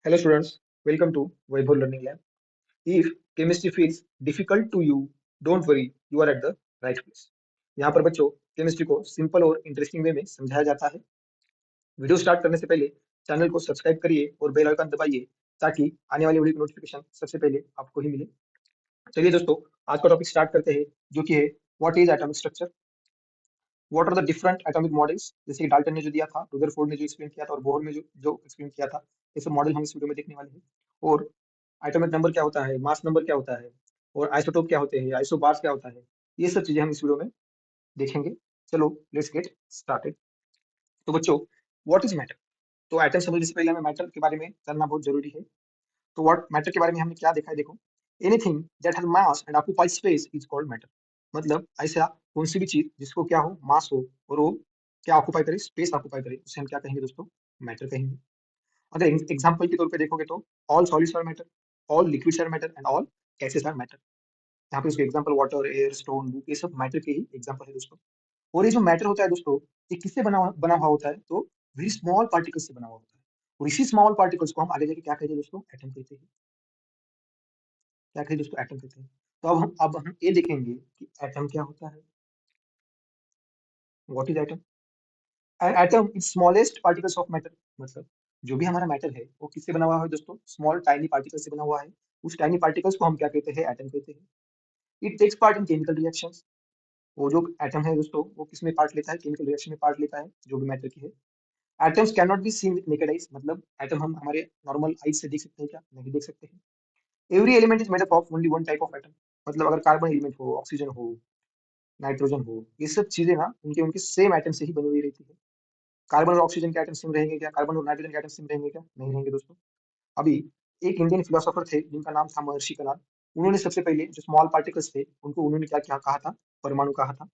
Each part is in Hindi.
Hello students, welcome to Vaibhav Learning Lab. If chemistry feels difficult to you, don't worry, you are at the right place. यहाँ पर बच्चों केमिस्ट्री को सिंपल और इंटरेस्टिंग वे में समझाया जाता है। वीडियो स्टार्ट करने से पहले चैनल को सब्सक्राइब करिए और बेल आइकन दबाइए ताकि आने वाली वीडियो की नोटिफिकेशन सबसे पहले आपको ही मिले। चलिए दोस्तों, आज का टॉपिक स्टार्ट करते हैं जो कि है what is atomic structure. What are the different atomic models, जैसे कि डाल्टन ने जो दिया था, रुदरफोर्ड ने जो एक्सप्लेन किया था और बोहर ने जो एक्सप्लेन किया था, ये सब मॉडल हम इस वीडियो में देखने वाले हैं। और एटॉमिक नंबर क्या होता है, मास नंबर क्या होता है, और आइसोटोप क्या होते हैं, आइसोबार्स क्या होता है, ये सब चीजें हम इस वीडियो में देखेंगे। चलो लेट्स गेट स्टार्टेड। तो बच्चों, व्हाट इज मैटर? तो एटम समझने से पहले हमें मैटर के बारे में जानना बहुत जरूरी है। तो व्हाट मैटर के बारे में हमने क्या देखा है, देखो। Anything that has mass and occupies space is called matter. मतलब ऐसा कौन सी भी चीज जिसको क्या हो, मास हो, और वो क्या ऑक्युपाई करे, स्पेस ऑक्युपाई करे, उसे हम क्या कहेंगे दोस्तों? मैटर कहेंगे। अगर एग्जांपल के तौर पे देखोगे तो all solids are matter, all liquids are matter and all gases are matter. यहाँ पे उसके example water, air, stone, book, ये सब मैटर के ही एग्जांपल है दोस्तों। और ये जो मैटर होता है दोस्तों, ये किससे बना हुआ होता है? तो वेरी स्मॉल पार्टिकल्स से बना हुआ होता है। और इसी स्मॉल पार्टिकल्स को हम आगे जाके क्या कहते हैं दोस्तों? एटम कहते हैं। क्या कहते हैं दोस्तों? एटम कहते हैं। तो अब हम ये देखेंगे कि एटम क्या होता है। What is atom? An atom is smallest particles of matter. मतलब जो भी हमारा मैटर है वो किससे बना हुआ है दोस्तों? स्मॉल टाइनी पार्टिकल से बना हुआ है। उस टाइनी पार्टिकल्स को हम क्या कहते हैं? एटम कहते हैं। It takes part in chemical reactions. वो जो एटम है दोस्तों, वो किसमें पार्ट लेता है? केमिकल रिएक्शन में पार्ट लेता है, जो भी मैटर की है। Atoms can not be seen with naked eyes. मतलब एटम हम हमारे नॉर्मल आइज से देख सकते हैं क्या? नहीं देख सकते हैं। Every element is made up of only one type of atom. मतलब अगर कार्बन एलिमेंट हो, ऑक्सीजन हो, नाइट्रोजन हो, ये सब चीजें ना उनके उनके सेम एटम से ही बनी हुई रहती है। कार्बन और ऑक्सीजन के एटम सेम रहेंगे क्या? कार्बन और नाइट्रोजन के एटम सेम रहेंगे क्या? नहीं रहेंगे दोस्तों। अभी एक इंडियन फिलोसोफर थे जिनका नाम था महर्षि कलाम। उन्होंने सबसे पहले जो स्मॉल पार्टिकल्स थे उनको उन्होंने क्या क्या कहा था? परमाणु कहा था।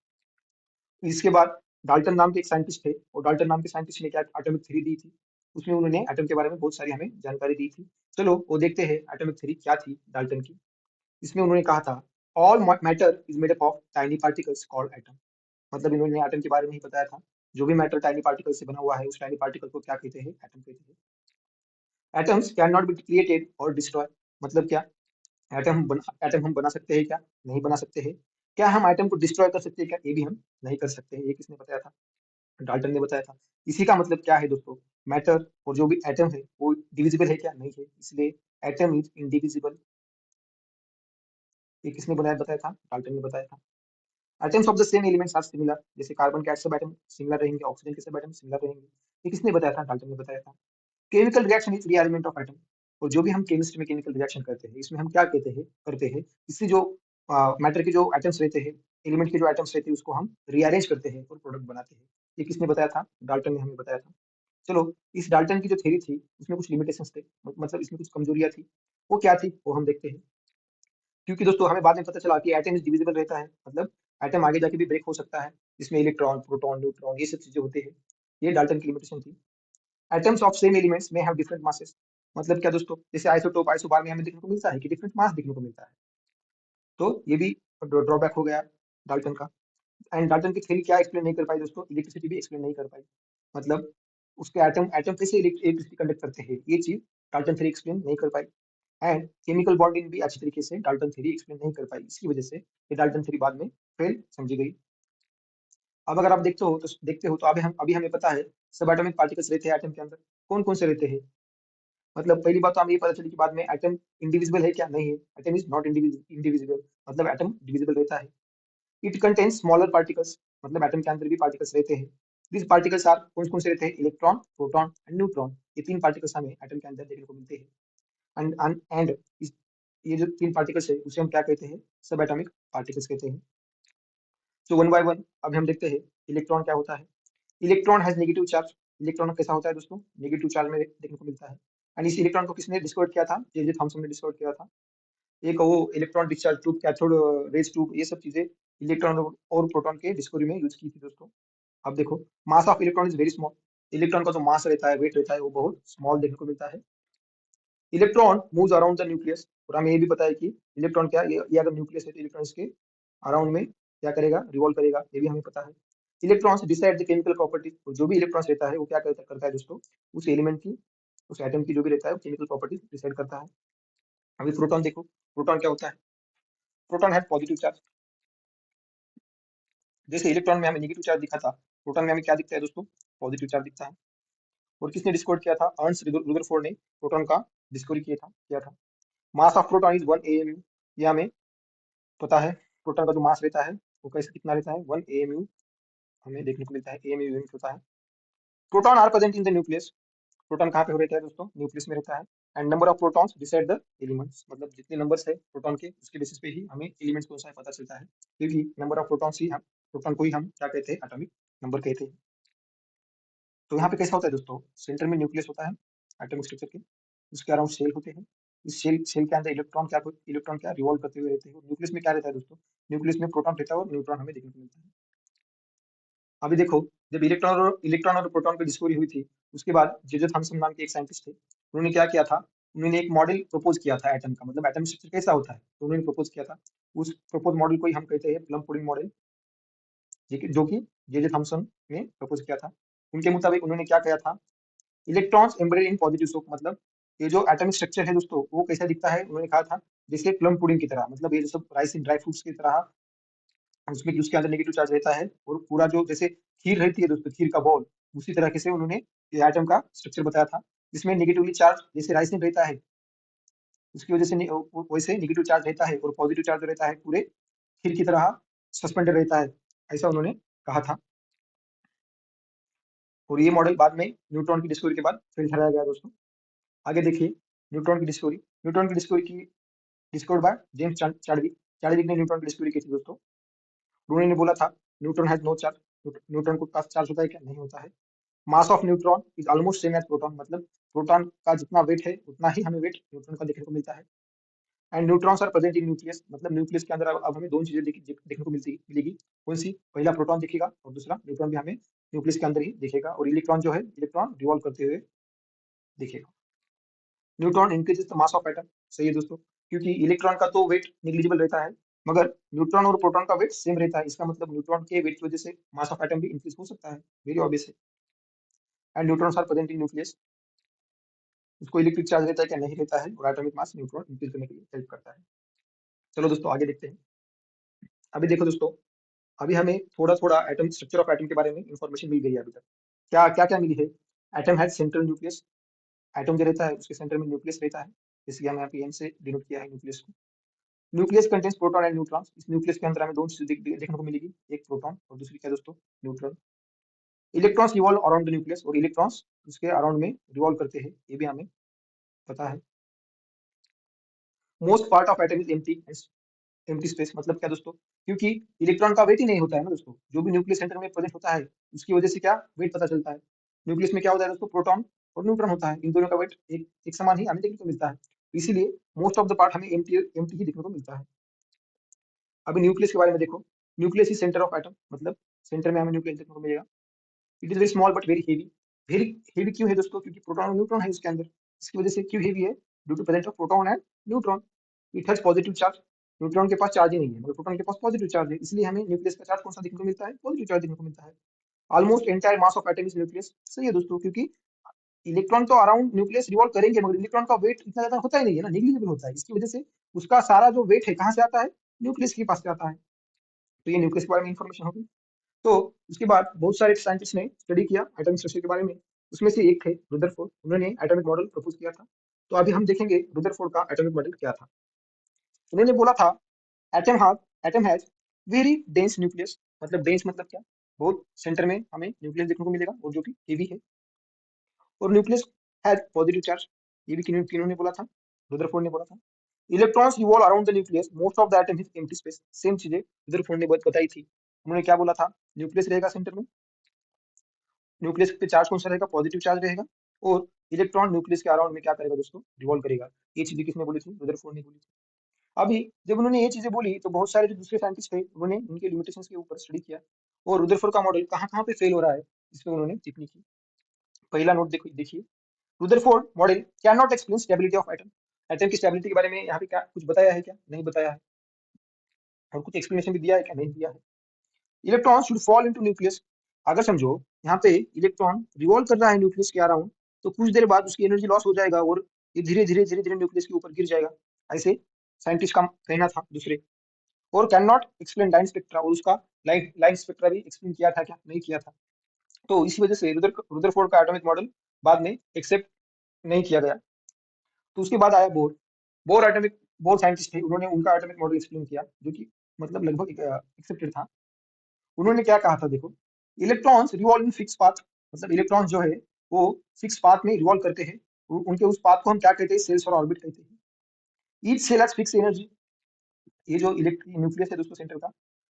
इसके बाद डाल्टन नाम के एक साइंटिस्ट थे, और डाल्टन नाम के साइंटिस्ट ने क्या एटॉमिक थ्योरी दी थी। उसमें उन्होंने एटम के बारे में बहुत सारी हमें जानकारी दी थी। चलो वो देखते हैं एटॉमिक थ्योरी क्या थी डाल्टन की। इसमें उन्होंने कहा था all matter is made up of tiny particles called atom. मतलब इन्होंने एटम के बारे में ही बताया था। जो भी मैटर टाइनी पार्टिकल से बना हुआ है, उस टाइनी पार्टिकल को क्या कहते हैं? एटम कहते हैं। Atoms can not be created और डिस्ट्रॉय। मतलब क्या? एटम हम बना सकते हैं क्या? नहीं बना सकते हैं। क्या हम एटम को डिस्ट्रॉय कर सकते हैं क्या? ये भी हम नहीं कर सकते हैं। ये किसने बताया था? डाल्टन ने बताया था। इसी का मतलब क्या है दोस्तों? मैटर और जो भी एटम है वो डिविजिबल है क्या? नहीं है, इसलिए एटम इज इंडिविजिबल। ये किसने बताया था? डाल्टन ने बताया था। Atoms of the same elements are similar. जैसे कार्बन के सब एटम सिमिलर रहेंगे, ऑक्सीजन के सब एटम सिमिलर रहेंगे। ये किसने बताया था? डाल्टन ने बताया था। Chemical reaction is rearrangement of atom. और जो भी हम केमिस्ट्री में केमिकल रिएक्शन करते हैं, इसमें हम क्या कहते हैं, करते हैं, इससे जो मैटर के जो एटम्स रहते हैं, एलिमेंट के जो एटम्स रहते हैं, उसको हम रीअरेंज करते हैं और प्रोडक्ट बनाते हैं। ये किसने बताया था? डाल्टन ने हमें बताया था। चलो, इस डाल्टन की जो थ्योरी थी उसमें कुछ लिमिटेशंस थे, मतलब इसमें कुछ कमजोरियां थी। वो क्या थी वो हम देखते हैं। क्योंकि दोस्तों हमें बाद में पता चला कि एटम इज डिविजिबल रहता है। मतलब एटम आगे जाके भी ब्रेक हो सकता है, जिसमें इलेक्ट्रॉन, प्रोटॉन, न्यूट्रॉन, ये सब चीजें होते हैं। ये डाल्टन की लिमिटेशन थी। एटम्स ऑफ सेम एलिमेंट्स में हैव डिफरेंट मासेस। मतलब क्या दोस्तों? जैसे आइसोटोप, आइसोबार में हमें देखने को मिलता है कि डिफरेंट मास देखने को मिलता है। तो ये भी ड्रॉबैक हो गया डाल्टन का। एंड डाल्टन की थ्योरी क्या एक्सप्लेन नहीं कर पाई दोस्तों? इलेक्ट्रिसिटी भी एक्सप्लेन नहीं कर पाई। मतलब उसके एटम एटम कैसे इलेक्ट्रिसिटी कंडक्ट करते हैं, ये चीज डाल्टन थ्योरी एक्सप्लेन नहीं कर पाई। एंड केमिकल बॉन्डिंग भी अच्छी तरीके से डाल्टन थ्योरी एक्सप्लेन नहीं कर पाई। इसकी वजह से ये डाल्टन थ्योरी बाद में फेल समझी गई। अब अगर आप देखते हो तो अभी हमें पता है सब एटॉमिक पार्टिकल्स रहते हैं एटम के अंदर। कौन कौन से रहते हैं? मतलब पहली बात तो हमें ये पता चली कि बाद में एटम इंडिविजिबल है क्या? नहीं है, एटम इज नॉट इंडिविजिबल। मतलब एटम डिविजिबल रहता है। It contains smaller particles. मतलब एटम के अंदर भी पार्टिकल्स रहते हैं। दिस पार्टिकल्स आर कौन कौन से रहते हैं? Electron, proton and neutron. ये तीन पार्टिकल्स हमें एटम के अंदर देखने को मिलते हैं। एंड ये जो तीन पार्टिकल्स है उसे हम क्या कहते हैं? सब एटॉमिक पार्टिकल्स कहते हैं। तो वन बाय वन अभी हम देखते हैं इलेक्ट्रॉन क्या होता है। Electron has negative charge. Electron कैसा होता है दोस्तों? नेगेटिव चार्ज में देखने को मिलता है। एंड इस इलेक्ट्रॉन को किसने डिस्कवर किया था? जे जे थॉमसन ने डिस्कवर किया था। एक वो electron discharge tube, cathode rays tube, ये सब चीजें इलेक्ट्रॉन और प्रोटॉन के डिस्कवरी में यूज की थी दोस्तों। अब देखो, mass of electron is very small. Electron का जो मास रहता है, वेट रहता है, वो बहुत स्मॉल देखने को मिलता है। Electron moves around the nucleus. और हमें ये भी पता है कि इलेक्ट्रॉन क्या, ये अगर न्यूक्लियस है तो इलेक्ट्रॉन इसके अराउंड में क्या करेगा? रिवॉल्व करेगा, ये भी हमें पता है। Electrons decide the chemical properties. जो भी इलेक्ट्रॉन्स रहता है वो क्या करता है दोस्तों? उस एलिमेंट की उस एटम की जो भी रहता है केमिकल प्रॉपर्टी डिसाइड करता है। अभी प्रोटॉन देखो, प्रोटॉन क्या होता है? प्रोटॉन है पॉजिटिव चार्ज। जैसे इलेक्ट्रॉन में हमें नेगेटिव चार्ज दिखा था, प्रोटॉन में हमें क्या दिखता है दोस्तों? पॉजिटिव चार्ज दिखता है। और किसने डिस्कवर किया था? अर्न्स्ट रुदरफोर्ड ने प्रोटॉन का डिस्कवरी किया था। Mass of proton is 1 AMU। ये हमें पता है। प्रोटॉन का जो मास रहता है वो कैसे कितना रहता है? 1 AMU हमें देखने को मिलता है। AMU यूनिट होता है। Proton are present in the nucleus. Proton कहाँ पे रहता है दोस्तों? न्यूक्लियस में रहता है। And number of protons decide the elements, मतलब जितने नंबर्स है प्रोटॉन के उसके बेसिस पे ही हमें एलिमेंट्स कौन सा है पता चलता है, क्योंकि नंबर ऑफ प्रोटॉन्स ही हम प्रोटॉन को ही हम क्या कहते हैं? एटॉमिक नंबर कहते हैं। तो यहाँ पे कैसा होता है दोस्तों? सेंटर में न्यूक्लियस होता है एटॉमिक स्ट्रक्चर के, उसके अराउंड सेल होते हैं। इस सेल के अंदर इलेक्ट्रॉन क्या रिवॉल्व करते हुए रहते हैं। न्यूक्लियस में क्या रहता है दोस्तों? न्यूक्लियस में प्रोटॉन रहता है और न्यूट्रॉन हमें देखने को मिलता है। अभी देखो, जब इलेक्ट्रॉन और प्रोटॉन की डिस्कवरी हुई थी, उसके बाद जे थॉमसन नाम के एक साइंटिस्ट थे, उन्होंने क्या किया था? उन्होंने एक मॉडल प्रपोज किया था एटम का, मतलब एटम स्ट्रक्चर कैसा होता है, तो उन्होंने प्रपोज किया था। उस प्रपोज मॉडल को ही हम कहते हैं प्लम पुडिंग मॉडल, जो कि जे थॉमसन ने प्रपोज किया था। उनके मुताबिक उन्होंने क्या किया था? Electrons embedded in positive soap, मतलब ये जो एटॉमिक स्ट्रक्चर है दोस्तों वो कैसा दिखता है? उन्होंने कहा था जैसे प्लम पुडिंग की तरह, मतलब ये जो सब राइस ड्राई फ्रूट्स की तरह, उसमें उसके अंदर नेगेटिव चार्ज रहता है, और पूरा जो जैसे खीर रहती है दोस्तों, खीर का बॉल, उसी तरीके से उन्होंने ये एटम का स्ट्रक्चर बताया था, जिसमें नेगेटिवली चार्ज जैसे राइसिन रहता है, उसकी वजह से वैसे नेगेटिव चार्ज रहता है, और पॉजिटिव चार्ज रहता है पूरे खीर की तरह सस्पेंडेड रहता है, ऐसा उन्होंने कहा था। और ये मॉडल बाद में न्यूट्रॉन की डिस्कवरी के बाद फेल ठहराया गया दोस्तों। आगे देखिए, न्यूट्रॉन की discovered by James Chadwick. Chadwick ने न्यूट्रॉन की डिस्कवरी की थी दोस्तों। उन्होंने ने बोला था neutron has no charge. Neutron को पास चार्ज होता है क्या? नहीं होता है। Mass of neutron is almost same as proton, मतलब प्रोटॉन का जितना वेट है उतना ही हमें वेट न्यूट्रॉन का देखने को मिलता है। And neutrons are present in nucleus, मतलब न्यूक्लियस के अंदर अब हमें दोनों चीजें देखने को मिलेगी। कौन सी? पहला प्रोटॉन दिखेगा और दूसरा न्यूट्रॉन भी हमें न्यूक्लियस के अंदर ही दिखेगा, और इलेक्ट्रॉन जो है इलेक्ट्रॉन रिवॉल्व करते हुए दिखेगा। Neutron increases the mass of atom. सही है दोस्तों, क्योंकि इलेक्ट्रॉन का तो वेट निग्लिजिबल रहता है, मगर न्यूट्रॉन और प्रोटॉन का वेट सेम रहता है। इसका मतलब न्यूट्रॉन के वेट की वजह से मास ऑफ एटम भी इंक्रीज हो सकता है, वेरी ऑब्वियस है। And neutrons are present in nucleus. उसको इलेक्ट्रिक चार्ज रहता है क्या? नहीं रहता है, और एटॉमिक मास न्यूट्रॉन इंक्रीज करने के लिए हेल्प करता है। चलो दोस्तों आगे देखते हैं। अभी देखो दोस्तों, अभी हमें थोड़ा थोड़ा एटम स्ट्रक्चर ऑफ एटम के बारे में इंफॉर्मेशन मिल गई है अभी तक। क्या क्या क्या मिली है? Atom has central nucleus. Atom जो रहता है उसके सेंटर में न्यूक्लियस रहता है, इसलिए हमने यहाँ पे एन से डिनोट किया है न्यूक्लियस को। Nucleus contains proton and neutron. इस न्यूक्लियस के अंदर हमें दोनों चीजें देखने को मिलेगी, एक प्रोटॉन और दूसरी क्या दोस्तों? Neutron. Electrons revolve around the nucleus, और इलेक्ट्रॉन्स उसके अराउंड में रिवॉल्व करते हैं, ये भी हमें पता है। Most part of atom is empty space, मतलब क्या दोस्तों? क्योंकि इलेक्ट्रॉन का वेट ही नहीं होता है ना दोस्तों, जो भी न्यूक्लियस सेंटर में प्रेजेंट होता है उसकी वजह से क्या वेट पता चलता है। न्यूक्लियस में क्या होता है दोस्तों? प्रोटॉन और न्यूट्रॉन होता है, इन दोनों का वेट एक समान ही हमें देखने को मिलता है, इसीलिए मोस्ट ऑफ द पार्ट हमें एम्प्टी ही देखने को मिलता है। अभी न्यूक्लियस के बारे में देखो। Nucleus is centre of atom, मतलब सेंटर में हमें न्यूक्लियस देखने को मिलेगा। It is very small but very heavy. Very heavy क्यों है दोस्तों? क्योंकि प्रोटॉन और न्यूट्रॉन है उसके अंदर, इसकी वजह से क्यों हेवी है? Due to presence of proton and neutron. It has positive charge. Neutron के पास चार्ज ही नहीं है, मगर प्रोटॉन के पास पॉजिटिव चार्ज है, इसलिए हमें न्यूक्लियस का चार्ज कौन सा देखने को मिलता है? पॉजिटिव चार्ज देखने को मिलता है। Almost entire mass of atom is nucleus. सही है दोस्तों, क्योंकि इलेक्ट्रॉन तो अराउंड न्यूक्लियस रिवॉल्व करेंगे, मगर इलेक्ट्रॉन का वेट इतना ज्यादा होता ही नहीं है ना, निग्लिजिबल होता है, इसकी वजह से उसका सारा जो वेट है कहाँ से आता है? न्यूक्लियस के पास से आता है। तो ये न्यूक्लियस के बारे में इंफॉर्मेशन होगी। तो उसके बाद बहुत सारे साइंटिस्ट ने स्टडी किया एटॉमिक स्ट्रक्चर के बारे में। उसमें से एक थे रुदरफोर्ड, उन्होंने एटॉमिक मॉडल प्रपोज किया था। तो अभी हम देखेंगे रुदरफोर्ड का एटॉमिक मॉडल क्या था। उन्होंने बोला था atom has very dense nucleus. मतलब डेंस मतलब क्या? बहुत सेंटर में हमें न्यूक्लियस देखने को मिलेगा, और जो कि हेवी है। और न्यूक्लियस हैज पॉजिटिव चार्ज। ये भी किन्होंने बोला था? रुदरफोर्ड ने बोला था। Electrons revolve around the nucleus, most of the atom is empty space. Same चीजें रुदरफोर्ड ने बताई थी। उन्होंने क्या बोला था? न्यूक्लियस रहेगा सेंटर में, न्यूक्लियस पे चार्ज कौन सा रहेगा? पॉजिटिव चार्ज रहेगा, और इलेक्ट्रॉन न्यूक्लियस के अराउंड में क्या करेगा दोस्तों? रिवॉल्व करेगा। ये चीजें किसने बोली थी? रुदरफोर्ड ने बोली थी। अभी जब उन्होंने ये चीजें बोली तो बहुत सारे जो दूसरे साइंटिस्ट थे उन्होंने इनके लिमिटेशंस के ऊपर स्टडी किया, और रुदरफोर्ड का मॉडल कहाँ कहाँ पे फेल हो रहा है इस पे उन्होंने टिप्पणी की। पहला नोट देखिए, Rutherford model can not explain stability of atom. Atom की स्टेबिलिटी के बारे में यहाँ पे क्या कुछ बताया है क्या? नहीं बताया है। और कुछ एक्सप्लेनेशन भी दिया है क्या? नहीं दिया है। Electron should fall into nucleus. अगर समझो यहाँ पे इलेक्ट्रॉन रिवॉल्व कर रहा है न्यूक्लियस के अराउंड, तो कुछ देर बाद उसकी एनर्जी लॉस हो जाएगा और ये धीरे धीरे धीरे धीरे न्यूक्लियस के ऊपर गिर जाएगा। ऐसे साइंटिस्ट का कहना था दूसरे। और can not explain line spectra, और उसका लाइन लाइन स्पेक्ट्रा भी एक्सप्लेन किया था क्या, नहीं किया था। तो इसी वजह से रुदरफोर्ड का एटॉमिक मॉडल बाद में एक्सेप्ट नहीं किया गया। तो उसके बाद आया बोर। बोर साइंटिस्ट थे, उन्होंने उनका एटॉमिक मॉडल एक्सप्लेन किया जो कि मतलब लगभग एक्सेप्टेड था। उन्होंने क्या कहा था देखो, electrons revolve in fix path, मतलब इलेक्ट्रॉन्स जो है वो फिक्स पाथ में रिवॉल्व करते हैं। उनके उस पाथ को हम क्या कहते हैं, सेल्स और ऑर्बिट कहते हैं। Each shell has fix energy, ये जो इलेक्ट्रिक न्यूक्लियस है दोस्तों सेंटर का,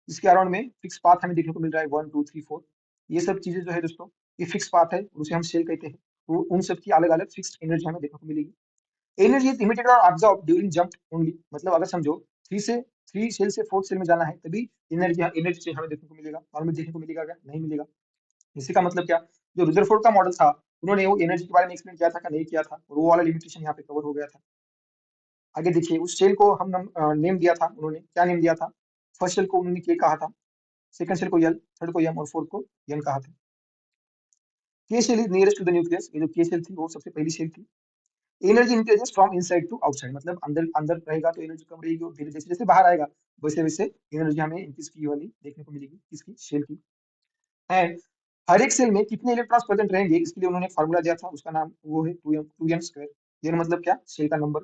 इसके अराउंड में फिक्स पाथ हमें देखने को मिल रहा है 1 2 3 4। ये सब चीजें जो है दोस्तों, ये फिक्स पाथ है, उसे हम सेल कहते हैं। तो उन सब की अलग अलग फिक्स्ड एनर्जी हमें देखने को मिलेगी। एनर्जी इज इमिटेड और अब्सॉर्ब ड्यूरिंग जंप ओनली, मतलब अगर समझो थ्री सेल से फोर्थ सेल में जाना है तभी एनर्जी एनर्जी चेंज हमें देखने को मिलेगा, नॉर्मल देखने को मिलेगा क्या, नहीं मिलेगा। इसी का मतलब क्या, जो रुदरफोर्ड का मॉडल था उन्होंने वो एनर्जी के बारे में एक्सप्लेन किया था क्या, नहीं किया था, और वो वाला लिमिटेशन यहाँ पे कवर हो गया था। आगे देखिए, उस सेल को हम नेम दिया था, उन्होंने क्या नेम दिया था। फर्स्ट सेल को उन्होंने के कहा था, सेकंड सेल को एल, थर्ड को एम और फोर्थ को एन कहा था। K shell is nearest to the nucleus, ये जो के सेल थी वो सबसे पहली सेल थी। Energy increases from inside to outside, मतलब अंदर अंदर रहेगा तो एनर्जी कम रहेगी, और धीरे जैसे जैसे बाहर आएगा वैसे वैसे एनर्जी हमें इंक्रीज की वाली देखने को मिलेगी, किसकी, शेल की। एंड हर एक सेल में कितने इलेक्ट्रॉन्स प्रेजेंट रहेंगे, इसके लिए उन्होंने फार्मूला दिया था, उसका नाम वो है 2m स्क्वायर। ये मतलब क्या, सेल का नंबर।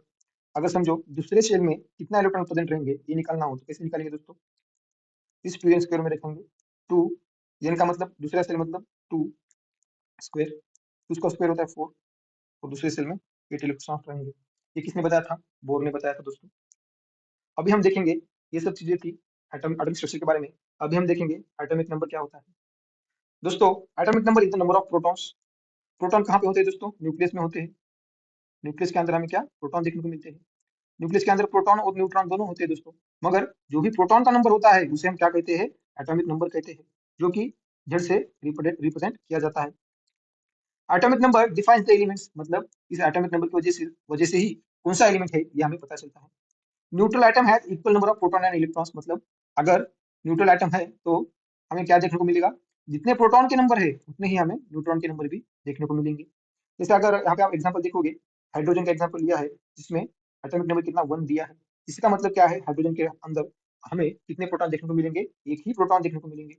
अगर समझो दूसरे सेल में कितना इलेक्ट्रॉन प्रेजेंट रहेंगे ये निकालना हो तो कैसे निकालेंगे दोस्तों, इस 2m स्क्वायर में रखेंगे। 2 एन का मतलब दूसरा सेल मतलब 2 स्क्वायर, उसका स्क्वायर होता है 4, और दूसरे सेल में 8 इलेक्ट्रॉन्स रहेंगे। ये किसने बताया था, बोर ने बताया था दोस्तों। अभी हम देखेंगे, ये सब चीजें थी एटॉमिक स्ट्रक्चर के बारे में। अभी हम देखेंगे एटॉमिक नंबर क्या होता है दोस्तों। Atomic number is the number of protons. Proton कहाँ पे होते हैं दोस्तों, न्यूक्लियस में होते हैं। न्यूक्लियस के अंदर हमें क्या, प्रोटॉन देखने को मिलते हैं। न्यूक्लियस के अंदर प्रोटॉन और न्यूट्रॉन दोनों होते हैं दोस्तों। मगर जो भी प्रोटॉन का नंबर होता है उसे हम क्या कहते हैं, एटॉमिक नंबर कहते हैं, जो कि जेड से रिप्रेजेंट किया जाता है। Atomic number defines the elements, मतलब इस एटॉमिक नंबर की वजह से ही कौन सा एलिमेंट है ये हमें पता चलता है। Neutral atom has equal number of proton and electrons, मतलब अगर न्यूट्रल एटम है तो हमें क्या देखने को मिलेगा, जितने प्रोटॉन के नंबर है उतने ही हमें न्यूट्रॉन के नंबर भी देखने को मिलेंगे। जैसे अगर यहाँ पे आप एग्जांपल देखोगे, हाइड्रोजन का एग्जांपल लिया है जिसमें एटॉमिक नंबर कितना 1 दिया है। इसका मतलब क्या है, हाइड्रोजन के अंदर हमें कितने प्रोटॉन देखने को मिलेंगे, एक ही प्रोटॉन देखने को मिलेंगे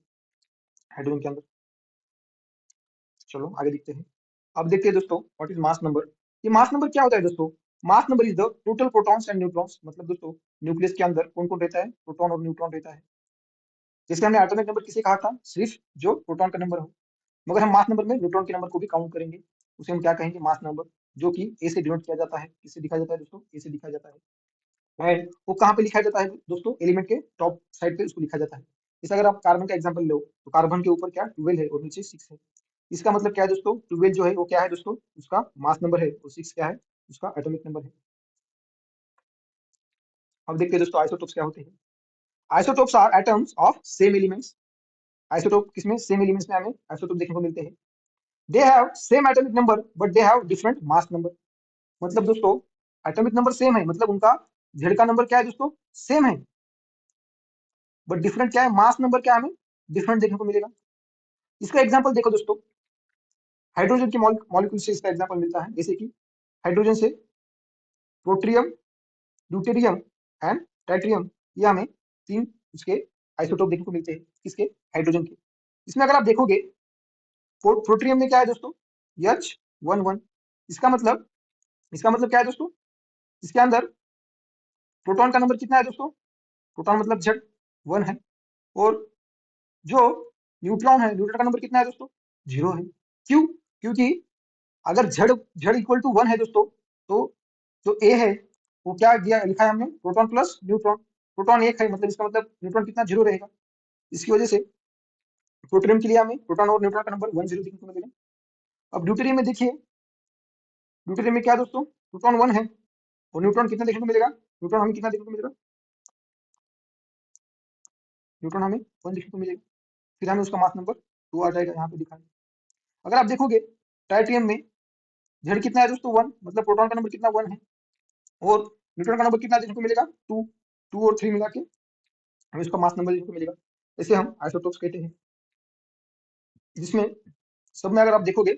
हाइड्रोजन के अंदर। चलो आगे देखते हैं। अब देखते हैं दोस्तों व्हाट इज मास नंबर। ये मास नंबर क्या होता है दोस्तों, mass number is the total protons and neutrons, मतलब दोस्तों न्यूक्लियस के अंदर कौन कौन रहता है, प्रोटॉन और न्यूट्रॉन रहता है। जैसे हमने एटॉमिक नंबर किसे कहा था, सिर्फ जो प्रोटॉन का नंबर हो। मगर हम मास नंबर में न्यूट्रॉन के नंबर को भी काउंट करेंगे, उसे हम क्या कहेंगे, मास नंबर, जो कि ए से डिनोट किया जाता है। किससे दिखाया जाता है दोस्तों, ए से दिखाया जाता है। एंड वो कहाँ पे लिखा जाता है दोस्तों, एलिमेंट के टॉप साइड पे उसको लिखा जाता है। जैसे अगर आप कार्बन का एग्जांपल लो तो कार्बन के ऊपर क्या 12 है और नीचे 6 है। इसका मतलब क्या है दोस्तों, 12 जो है वो क्या है दोस्तों, उसका मास नंबर है, और 6 क्या है, उसका एटॉमिक नंबर है। अब देखते हैं दोस्तों आइसोटोप्स क्या होते हैं। Isotopes are atoms of same elements. Isotope किसमें, सेम एलिमेंट्स में हमें आइसोटोप देखने को मिलते हैं। They have same atomic number but they have different mass number, मतलब दोस्तों एटॉमिक नंबर सेम है, मतलब उनका जेड का नंबर क्या है दोस्तों, सेम है, बट डिफरेंट क्या है, मास नंबर क्या हमें डिफरेंट देखने को मिलेगा। इसका एग्जांपल देखो दोस्तों, हाइड्रोजन के मॉलिक्यूल से इसका एग्जांपल मिलता है। जैसे कि हाइड्रोजन से प्रोट्रियम, ड्यूटेरियम एंड ट्राइटियम, ये हमें तीन उसके आइसोटोप देखने को मिलते हैं, किसके, हाइड्रोजन के। इसमें अगर आप देखोगे प्रोट्रियम में क्या है दोस्तों, H11। इसका मतलब इसका मतलब क्या है दोस्तों, इसके अंदर प्रोटॉन का नंबर कितना है दोस्तों, प्रोटॉन मतलब Z1 है। और जो न्यूट्रॉन है, न्यूट्रॉन का नंबर कितना है दोस्तों, 0 है। क्यों, क्योंकि अगर Z इक्वल टू 1 है दोस्तों, तो जो A है वो क्या दिया लिखा है हमने, प्रोटॉन प्लस न्यूट्रॉन। प्रोटॉन एक है, मतलब इसका मतलब न्यूट्रॉन कितना, 0 रहेगा। इसकी वजह से प्रोटोनियम के लिए हमें प्रोटॉन और न्यूट्रॉन का नंबर 1 0 देखने को मिलेगा। अब ड्यूटेरियम में देखिए, ड्यूटेरियम में क्या दोस्तों, प्रोटॉन 1 है और न्यूट्रॉन कितना देखने को मिलेगा, न्यूट्रॉन हमें कितना देखने को मिलेगा, न्यूट्रॉन हमें 1 देखने को मिलेगा। फिर हमें उसका मास नंबर 2 आ जाएगा, यहाँ पे दिखा है। अगर आप देखोगे ट्राइटियम में जेड कितना है दोस्तों, 1, मतलब प्रोटॉन का नंबर कितना, 1 है, और न्यूट्रॉन का नंबर कितना देखने को मिलेगा, 2। 2 और 3 मिला के हमें उसका मास नंबर देखने को मिलेगा। इसे हम आइसोटोप्स कहते हैं, जिसमें सब में अगर आप देखोगे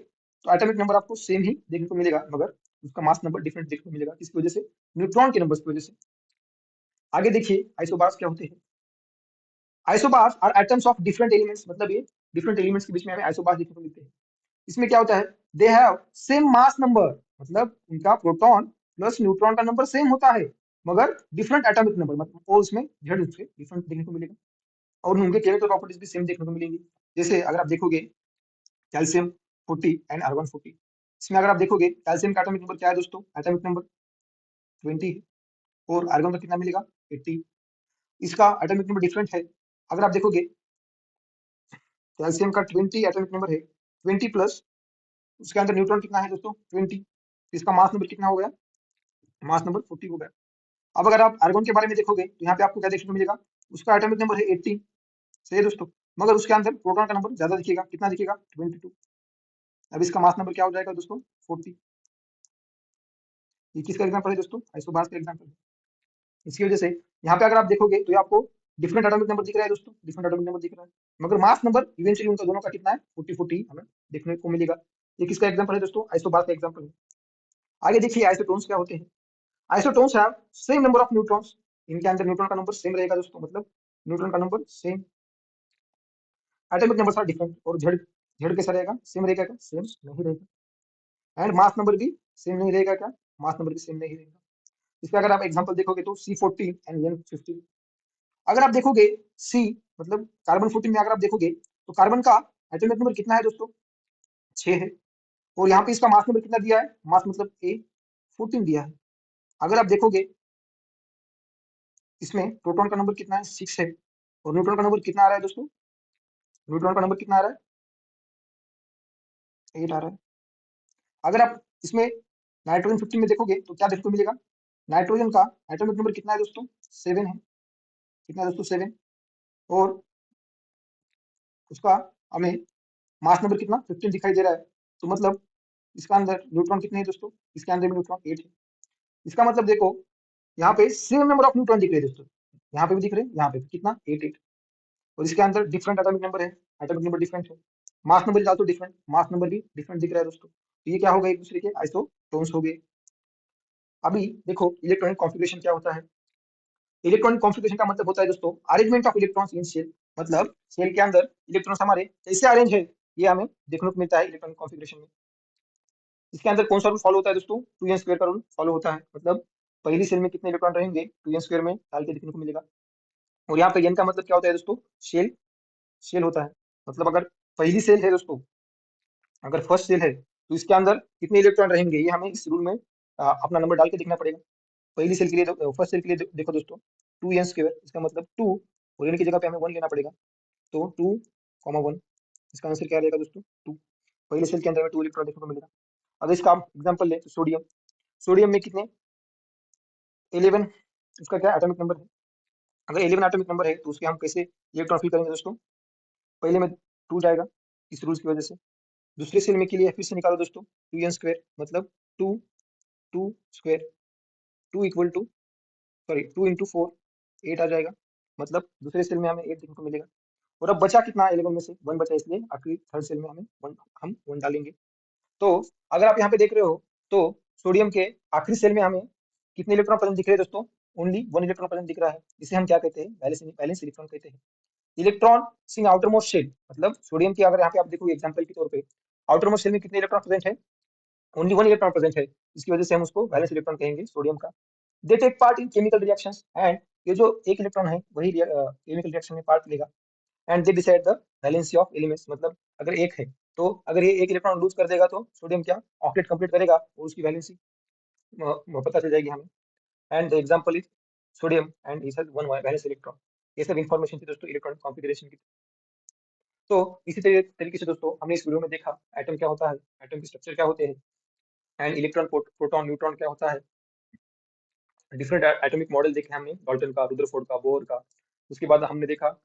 तो एटॉमिक नंबर आपको सेम ही देखने को मिलेगा, मगर उसका मास नंबर डिफरेंट देखने को मिलेगा। किसकी वजह से? न्यूट्रॉन के नंबर की वजह से। आगे देखिए आइसोबार्स क्या होते हैं। Isobars are atoms of different elements, मतलब ये डिफरेंट एलिमेंट्स के बीच में हमें आइसोबार्स देखने को मिलते हैं। इसमें क्या होता है? दे हैव सेम मास नंबर, मतलब उनका प्रोटॉन प्लस न्यूट्रॉन का नंबर सेम होता है, मगर डिफरेंट एटॉमिक नंबर, मतलब और उसमें जेड उससे डिफरेंट देखने को मिलेगा। और उनके केमिकल प्रॉपर्टीज भी सेम देखने को मिलेंगी। जैसे अगर आप देखोगे कैल्शियम 40 एंड आर्गन 40, इसमें अगर आप देखोगे कैल्शियम का एटॉमिक नंबर क्या है दोस्तों? एटॉमिक नंबर 20 है, और आर्गन का कितना मिलेगा? 80। इसका एटॉमिक नंबर डिफरेंट है। अगर आप देखोगे कैल्शियम का 20 एटॉमिक नंबर है, 20 प्लस उसके अंदर न्यूट्रॉन कितना है दोस्तों? 20। इसका मास नंबर कितना हो गया? मास नंबर 40 हो गया। अब अगर आप आर्गन के बारे में देखोगे तो यहाँ पे आपको क्या देखने को मिलेगा? उसका एटॉमिक नंबर है 80, सही है दोस्तों, मगर उसके अंदर प्रोटॉन का नंबर ज्यादा दिखेगा। कितना दिखेगा? 22। अब इसका मास नंबर क्या हो जाएगा दोस्तों? 40। ये किसका एग्जाम्पल है दोस्तों? आइसोबार्स का एग्जाम्पल है। इसकी वजह से यहाँ पे अगर आप देखोगे तो ये आपको डिफरेंट एटॉमिक नंबर दिख रहा है दोस्तों, डिफरेंट एटॉमिक नंबर दिख रहा है, मगर मास नंबर इवेंचुअली उनका दोनों का कितना है? 40-40 हमें देखने को मिलेगा। ये किसका एग्जाम्पल है दोस्तों? आइसोबार्स का एग्जाम्पल है। आगे देखिए आइसोटोन्स क्या होते हैं। Isotones have same number of neutrons, इनके अंदर न्यूट्रॉन का नंबर सेम रहेगा दोस्तों, मतलब न्यूट्रॉन का number same. Atomic number are different, और जेड जेड कैसा रहेगा? सेम रहेगा क्या? सेम नहीं रहेगा। एंड मास नंबर भी सेम नहीं रहेगा क्या? मास नंबर भी सेम नहीं रहेगा। इसका अगर आप एग्जांपल देखोगे तो C14 एंड N15। अगर आप देखोगे सी, मतलब कार्बन 14 में अगर आप देखोगे तो कार्बन का एटॉमिक नंबर कितना है दोस्तों? 6 है, और यहाँ पे इसका मास नंबर कितना दिया है? मास मतलब A 14 दिया है। अगर आप देखोगे इसमें प्रोटॉन का नंबर कितना है? 6 है, और न्यूट्रॉन का नंबर कितना आ रहा है दोस्तों? न्यूट्रॉन का नंबर कितना आ रहा है? 8 आ रहा है। अगर आप इसमें नाइट्रोजन 15 में देखोगे तो क्या देखने को मिलेगा? नाइट्रोजन का एटॉमिक नंबर कितना है दोस्तों? 7 है। कितना है दोस्तों? 7। और उसका हमें मास नंबर कितना? 15 दिखाई दे रहा है। तो मतलब इसका अंदर न्यूट्रॉन कितने हैं दोस्तों? इसके अंदर भी न्यूट्रॉन 8 है। इसका मतलब देखो यहाँ पे सेम नंबर ऑफ न्यूट्रॉन दिख रहे हैं दोस्तों, यहाँ पे भी दिख रहे हैं, यहाँ पे भी कितना? 8। और इसके अंदर डिफरेंट एटॉमिक नंबर है, एटॉमिक नंबर डिफरेंट है, mass number is also different, mass number भी डिफरेंट दिख रहा है दोस्तों। तो ये क्या हो गए? एक दूसरे के आइसोटोन्स हो गए। अभी देखो इलेक्ट्रॉनिक कॉन्फ़िगरेशन क्या होता है। इलेक्ट्रॉनिक कॉन्फ़िगरेशन का मतलब होता है दोस्तों arrangement of electrons in shell, मतलब शेल के अंदर इलेक्ट्रॉन्स हमारे कैसे अरेंज है, ये हमें देखने को मिलता है इलेक्ट्रॉनिक कॉन्फ़िगरेशन में। इसके अंदर कौन सा रूल फॉलो होता है दोस्तों? 2n² का रूल फॉलो होता है, मतलब पहली सेल में कितने इलेक्ट्रॉन रहेंगे 2n² में डाल के देखने को मिलेगा। और यहाँ पे n का मतलब क्या होता है दोस्तों? शेल, शेल होता है, मतलब अगर पहली सेल है दोस्तों, अगर फर्स्ट सेल है तो इसके अंदर कितने इलेक्ट्रॉन रहेंगे ये हमें इस रूल में अपना नंबर डाल के देखना पड़ेगा। पहली सेल के लिए फर्स्ट सेल के लिए देखो दोस्तों 2n², इसका मतलब 2, और n की जगह पे हमें 1 लेना पड़ेगा। तो 2, 1, इसका आंसर क्या रहेगा दोस्तों? 2। पहले सेल के अंदर हमें 2 इलेक्ट्रॉन देखने को मिलेगा। अगर इसका एग्जांपल ले तो सोडियम, सोडियम में कितने? 11 इसका क्या एटॉमिक नंबर है। अगर 11 एटॉमिक नंबर है तो उसके हम कैसे इलेक्ट्रॉन फिल करेंगे दोस्तों? पहले में 2 जाएगा इस रूल्स की वजह से। दूसरे सेल में के लिए फिर से निकालो दोस्तों 2n², मतलब 2 2 square, 2 equal to, sorry 2 into 4 8 आ जाएगा, मतलब दूसरे सेल में हमें 8 देखने को मिलेगा। और अब बचा कितना? 11 में से 1 बचा, इसलिए आखिरी थर्ड सेल में हमें 1, हम 1 डालेंगे। तो अगर आप यहाँ पे देख रहे हो तो सोडियम के आखिरी सेल में हमें कितने इलेक्ट्रॉन प्रेजेंट दिख रहे हैं दोस्तों? ओनली 1 इलेक्ट्रॉन प्रेजेंट दिख रहा है। इसे हम क्या कहते हैं? वैलेंस इलेक्ट्रॉन कहते हैं। Electron in outermost shell, मतलब सोडियम की अगर यहाँ पे आप देखो एग्जांपल के तौर पे आउटर मोस्ट शेल में कितने इलेक्ट्रॉन प्रेजेंट है? ओनली 1 इलेक्ट्रॉन प्रेजेंट है। इसकी वजह से हम उसको वैलेंस इलेक्ट्रॉन कहेंगे सोडियम का। They take part in chemical reactions, and ये जो एक इलेक्ट्रॉन है वही केमिकल रिएक्शन में पार्ट लेगा। And they decide the valency of elements, मतलब अगर एक है तो अगर ये एक इलेक्ट्रॉन लूज कर देगा तो सोडियम क्या ऑक्टेट कंप्लीट करेगा और उसकी वैलेंसी पता चल जाएगी हमें। And the example is sodium and it has 1 valence electron. ये सब इंफॉर्मेशन थी दोस्तों इलेक्ट्रॉनिक कॉन्फ़िगरेशन की। तो इसी तरीके से दोस्तों हमने इस वीडियो में देखा एटम क्या होता है, एटम के स्ट्रक्चर क्या होते हैं, एंड इलेक्ट्रॉन प्रोटॉन न्यूट्रॉन क्या होता है। डिफरेंट एटॉमिक मॉडल देखे हमने, डाल्टन का, रुदरफोर्ड का, बोर का। उसके बाद हमने देखा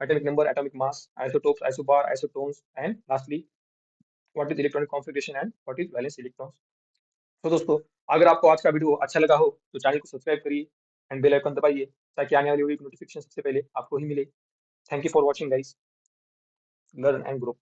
atomic number, atomic mass, isotopes, isobar, isotones, and lastly what is electronic configuration and what is valence electrons. तो दोस्तों अगर आपको आज का वीडियो अच्छा लगा हो तो चैनल को सब्सक्राइब करिए एंड बेल आइकन दबाइए ताकि आने वाली वीडियो की नोटिफिकेशन सबसे पहले आपको ही मिले। Thank you for watching guys, learn and grow.